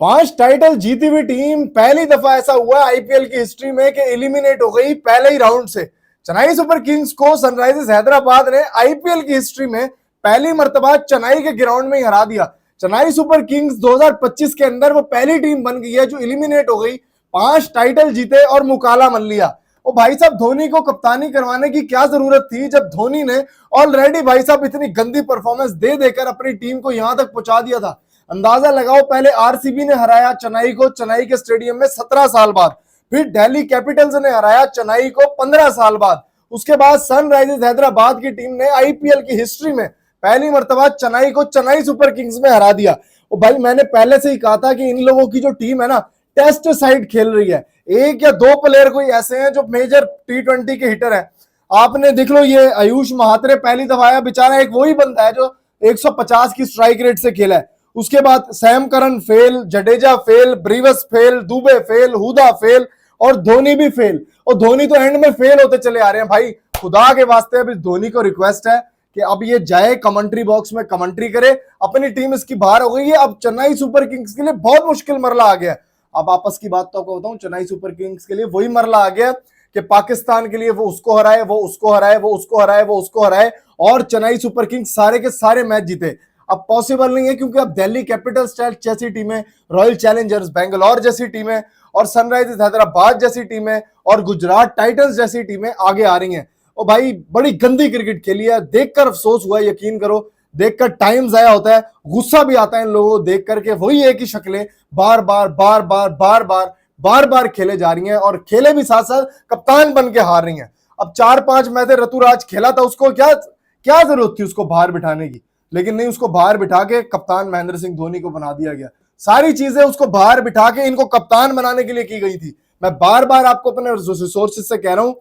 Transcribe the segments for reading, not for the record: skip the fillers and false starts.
5 title जीती हुई team, पहली दफा ऐसा हुआ आईपीएल की हिस्ट्री में कि एलिमिनेट हो गई पहले ही राउंड से। चेन्नई सुपर किंग्स को सनराइजर्स हैदराबाद ने आईपीएल की हिस्ट्री में पहली मर्तबा चेन्नई के ग्राउंड में ही हरा दिया। चेन्नई सुपर किंग्स 2025 के अंदर वो पहली टीम बन गई है जो एलिमिनेट हो गई, 5 टाइटल जीते और मुकाला मन लिया। ओ भाई साहब, धोनी को कप्तानी करवाने की क्या जरूरत थी जब धोनी ने ऑलरेडी भाई साहब इतनी गंदी परफॉर्मेंस दे देकर अपनी टीम को यहां तक पहुंचा दिया था। अंदाजा लगाओ, पहले आरसीबी ने हराया चेन्नई को चेन्नई के स्टेडियम में 17 साल बाद, फिर दिल्ली कैपिटल्स ने हराया चेन्नई को 15 साल बाद, उसके बाद सनराइजर्स हैदराबाद की टीम ने आईपीएल की हिस्ट्री में पहली मर्तबा चेन्नई को चेन्नई सुपर किंग्स में हरा दिया। और भाई मैंने पहले से ही कहा था कि इन लोगों की जो टीम है ना, टेस्ट साइड खेल रही है। एक या दो प्लेयर कोई ऐसे हैं जो मेजर टी20 के हिटर हैं। आपने देख लो, ये आयुष महात्रे पहली दफा आया, बेचारा एक वही बंदा है जो 150 की स्ट्राइक रेट से खेला है। उसके बाद Sam Curran fail, Jadeja fail, Brevis fail, Dube fail, Hooda fail और धोनी भी फेल। और धोनी तो एंड में फेल होते चले आ रहे हैं। भाई खुदा के वास्ते अब इस धोनी को रिक्वेस्ट है कि अब ये जाए कमेंट्री बॉक्स में कमेंट्री करे। अपनी टीम इसकी बाहर हो गई है, अब चेन्नई सुपर किंग्स के लिए बहुत मुश्किल मरला आ गया। अब आपस की बात तो आपको बताऊं, चेन्नई सुपर किंग्स के लिए वही मरला आ गया कि पाकिस्तान के लिए वो उसको हराए, वो उसको हराए, वो उसको हराए, वो उसको हराए, और चेन्नई सुपर किंग्स सारे के सारे मैच जीते। अब पॉसिबल नहीं है, क्योंकि अब दिल्ली कैपिटल्स जैसी टीमें, रॉयल चैलेंजर्स बेंगलोर जैसी टीमें और सनराइजर्स हैदराबाद जैसी टीमें और गुजरात टाइटंस जैसी टीमें आगे आ रही हैं। और भाई बड़ी गंदी क्रिकेट खेली है, देखकर अफसोस हुआ, यकीन करो, देखकर टाइम जाया होता है, गुस्सा भी आता है इन लोगों को देख करके। वही एक ही शक्लें बार बार बार बार बार बार बार बार खेले जा रही हैं और खेले भी साथ साथ कप्तान बन के हार रही हैं। अब 4-5 मैच ऋतुराज खेला था, उसको क्या जरूरत थी उसको बाहर बिठाने की, लेकिन नहीं, उसको बाहर बिठा के कप्तान महेंद्र सिंह धोनी को बना दिया गया। सारी चीजें उसको बाहर बिठा के इनको कप्तान बनाने के लिए की गई थी। मैं बार बार आपको अपने सोर्सेज से कह रहा हूं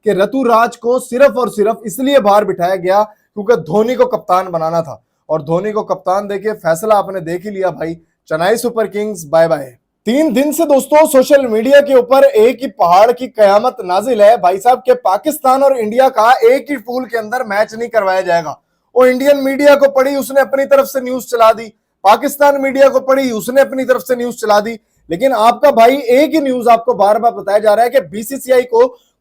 कि ऋतुराज को सिर्फ और सिर्फ इसलिए बाहर बिठाया गया क्योंकि धोनी को कप्तान बनाना था, और धोनी को कप्तान देके फैसला आपने देख ही लिया भाई। Chennai super kings bye bye. 3 दिन से दोस्तों सोशल मीडिया के ऊपर एक ही पहाड़ की कयामत नाजिल है भाई साहब के पाकिस्तान और इंडिया का एक ही पूल के अंदर मैच नहीं करवाया जाएगा। वो इंडियन मीडिया को पड़ी, उसने अपनी तरफ से न्यूज चला दी, पाकिस्तान मीडिया को पड़ी, उसने अपनी तरफ से न्यूज चला दी, लेकिन आपका भाई एक ही न्यूज आपको बार बार बताया जा रहा है कि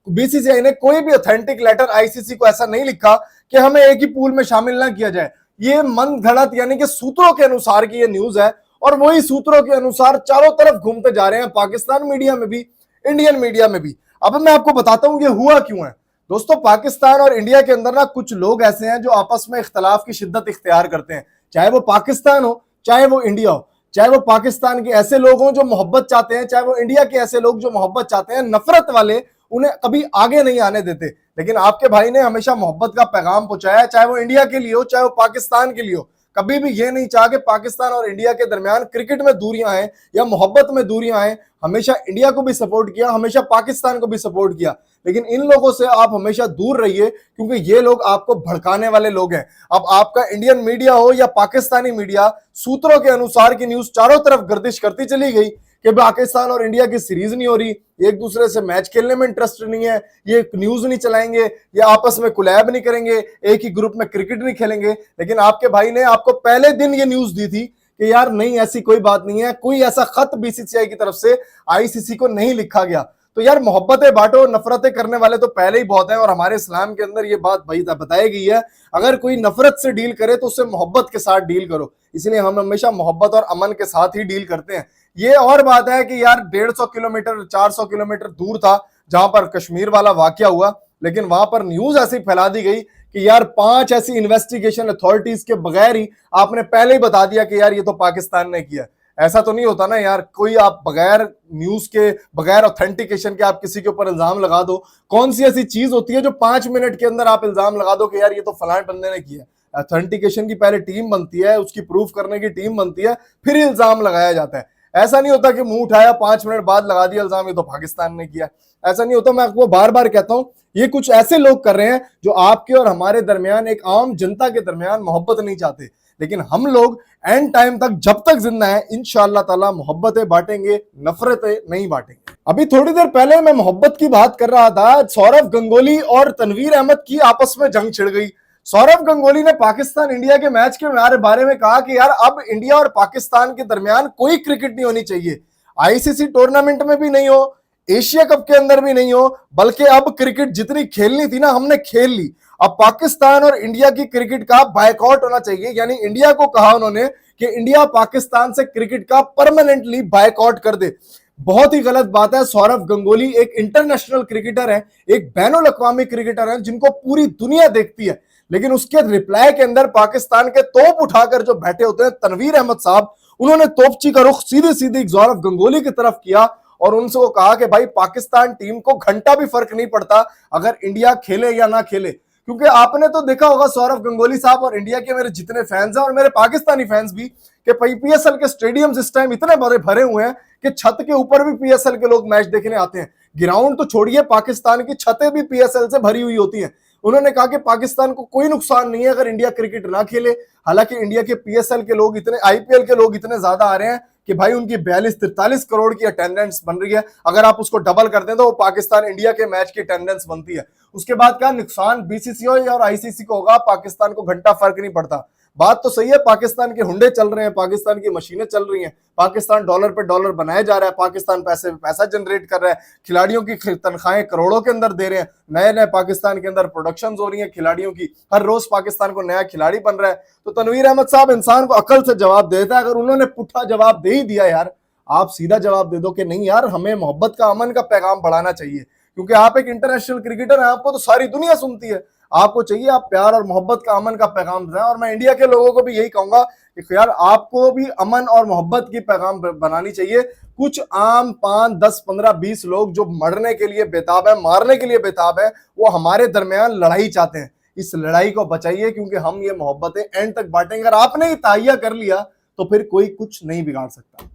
बीसीसीआई ने कोई भी ऑथेंटिक लेटर आईसीसी को ऐसा नहीं लिखा कि हमें एक ही पूल में शामिल ना किया जाए। ये मन घड़त यानी कि सूत्रों के अनुसार की ये न्यूज है, और वही सूत्रों के अनुसार चारों तरफ घूमते जा रहे हैं, पाकिस्तान मीडिया में भी, इंडियन मीडिया में भी। अब मैं आपको बताता हूं ये हुआ क्यों है। दोस्तों, पाकिस्तान और इंडिया के अंदर ना कुछ लोग ऐसे हैं जो आपस में इख्तलाफ की शिद्दत इख्तियार करते हैं, चाहे वो पाकिस्तान हो चाहे वो इंडिया हो। चाहे वो पाकिस्तान के ऐसे लोग हों जो मोहब्बत चाहते हैं, चाहे वो इंडिया के ऐसे लोग जो मोहब्बत चाहते हैं, नफरत वाले उन्हें कभी आगे नहीं आने देते। लेकिन आपके भाई ने हमेशा मोहब्बत का पैगाम पहुंचाया, चाहे वो इंडिया के लिए हो चाहे वो पाकिस्तान के लिए हो। कभी भी ये नहीं चाहा कि पाकिस्तान और इंडिया के दरमियान क्रिकेट में दूरियां आए या मोहब्बत में दूरियां आए। हमेशा इंडिया को भी सपोर्ट किया, हमेशा पाकिस्तान को भी सपोर्ट किया, लेकिन इन लोगों से आप हमेशा दूर रहिए क्योंकि ये लोग आपको भड़काने वाले लोग हैं। अब आपका इंडियन मीडिया हो या पाकिस्तानी मीडिया, सूत्रों के अनुसार की न्यूज चारों तरफ गर्दिश करती चली गई कि पाकिस्तान और इंडिया की सीरीज नहीं हो रही, एक दूसरे से मैच खेलने में इंटरेस्ट नहीं है, ये न्यूज नहीं चलाएंगे, ये आपस में कोलैब नहीं करेंगे, एक ही ग्रुप में क्रिकेट नहीं खेलेंगे। लेकिन आपके भाई ने आपको पहले दिन ये न्यूज दी थी कि यार नहीं, ऐसी कोई बात नहीं है, कोई ऐसा खत बीसीसीआई की तरफ से आईसीसी को नहीं लिखा गया। तो यार मोहब्बतें बांटो, नफरतें करने वाले तो पहले ही बहुत हैं, और हमारे इस्लाम के अंदर ये बात भाई बताई गई है, अगर कोई नफरत से डील करे तो उससे मोहब्बत के साथ डील करो। इसलिए हम हमेशा मोहब्बत और अमन के साथ ही डील करते हैं। ये और बात है कि यार 150 किलोमीटर 400 किलोमीटर दूर था जहां पर कश्मीर वाला वाकया हुआ, लेकिन वहां पर न्यूज ऐसी फैला दी गई कि यार 5 ऐसी इन्वेस्टिगेशन अथॉरिटीज के बगैर ही आपने पहले ही बता दिया कि यार ये तो पाकिस्तान ने किया। ऐसा तो नहीं होता ना यार, कोई आप बगैर न्यूज के, बगैर ऑथेंटिकेशन के आप किसी के ऊपर इल्जाम लगा दो। कौन सी ऐसी चीज होती है जो 5 मिनट के अंदर आप इल्जाम लगा दो कि यार ये तो फलाने बंदे ने किया। ऑथेंटिकेशन की पहले टीम बनती है, उसकी प्रूफ करने की टीम बनती है, फिर इल्जाम लगाया जाता है। ऐसा नहीं होता कि मुंह उठाया 5 मिनट बाद लगा दिया इल्जाम ये तो पाकिस्तान ने किया, ऐसा नहीं होता। मैं आपको बार बार कहता हूं, ये कुछ ऐसे लोग कर रहे हैं जो आपके और हमारे दरमियान, एक आम जनता के दरमियान मोहब्बत नहीं चाहते। लेकिन हम लोग एंड टाइम तक, जब तक जिंदा है, इंशाअल्लाह ताला मोहब्बतें बांटेंगे, नफरतें नहीं बांटेंगे। अभी थोड़ी देर पहले मैं मोहब्बत की बात कर रहा था, सौरव गंगोली और तनवीर अहमद की आपस में जंग छिड़ गई। सौरव गंगोली ने पाकिस्तान इंडिया के मैच के बारे में कहा कि यार अब इंडिया और पाकिस्तान के दरमियान कोई क्रिकेट नहीं होनी चाहिए, आईसीसी टूर्नामेंट में भी नहीं हो, एशिया कप के अंदर भी नहीं हो, बल्कि अब क्रिकेट जितनी खेलनी थी ना हमने खेल ली, अब पाकिस्तान और इंडिया की क्रिकेट का बायकॉट होना चाहिए। यानी इंडिया को कहा उन्होंने कि इंडिया पाकिस्तान से क्रिकेट का परमानेंटली बायकॉट कर दे। बहुत ही गलत बात है। सौरव गंगोली एक इंटरनेशनल क्रिकेटर है, एक बैनुल अक़वामी क्रिकेटर है जिनको पूरी दुनिया देखती है, लेकिन उसके रिप्लाई के अंदर पाकिस्तान के तोप उठाकर जो बैठे होते हैं तनवीर अहमद साहब, उन्होंने तोपची का रुख सीधे सीधे सौरव गंगोली की तरफ किया और उनसे वो कहा कि भाई पाकिस्तान टीम को घंटा भी फर्क नहीं पड़ता अगर इंडिया खेले या ना खेले। क्योंकि आपने तो देखा होगा सौरव गंगोली साहब और इंडिया के मेरे जितने फैंस हैं और मेरे पाकिस्तानी फैंस भी, कि पीएसएल के स्टेडियम्स इस टाइम इतने बड़े भरे हुए हैं कि छत के ऊपर भी पीएसएल के लोग मैच देखने आते हैं। ग्राउंड तो छोड़िए, पाकिस्तान की छतें भी पीएसएल से भरी हुई होती हैं। उन्होंने कहा कि पाकिस्तान को कोई नुकसान नहीं है अगर इंडिया क्रिकेट ना खेले। हालांकि इंडिया के पीएसएल के लोग इतने, आईपीएल के लोग इतने ज्यादा आ रहे हैं कि भाई उनकी 42-43 करोड़ की अटेंडेंस बन रही है। अगर आप उसको डबल कर दें तो वो पाकिस्तान इंडिया के मैच की अटेंडेंस बनती है। उसके बाद क्या नुकसान बीसीसीआई और आईसीसी को होगा, पाकिस्तान को घंटा फर्क नहीं पड़ता। बात तो सही है, पाकिस्तान के हुंडे चल रहे हैं, पाकिस्तान की मशीनें चल रही हैं, पाकिस्तान डॉलर पे डॉलर बनाया जा रहा है, पाकिस्तान पैसे पे पैसा जनरेट कर रहा है, खिलाड़ियों की तनख्वाहें करोड़ों के अंदर दे रहे हैं, नए नए पाकिस्तान के अंदर प्रोडक्शन हो रही है खिलाड़ियों की, हर रोज पाकिस्तान को नया खिलाड़ी बन रहा है। तो तनवीर अहमद साहब इंसान को अकल से जवाब देता है। अगर उन्होंने पुट्ठा जवाब दे ही दिया यार, आप सीधा जवाब दे दो कि नहीं यार हमें मोहब्बत का, अमन का पैगाम बढ़ाना चाहिए, क्योंकि आप एक इंटरनेशनल क्रिकेटर हैं, आपको तो सारी दुनिया सुनती है, आपको चाहिए आप प्यार और मोहब्बत का, अमन का पैगाम दें। और मैं इंडिया के लोगों को भी यही कहूंगा कि यार आपको भी अमन और मोहब्बत की पैगाम बनानी चाहिए। कुछ आम 5, 10, 15, 20 लोग जो मरने के लिए बेताब है, मारने के लिए बेताब है, वो हमारे दरमियान लड़ाई चाहते हैं। इस लड़ाई को बचाइए, क्योंकि हम ये मोहब्बतें एंड तक बांटेंगे। अगर आपने ही तहिया कर लिया तो फिर कोई कुछ नहीं बिगाड़ सकता।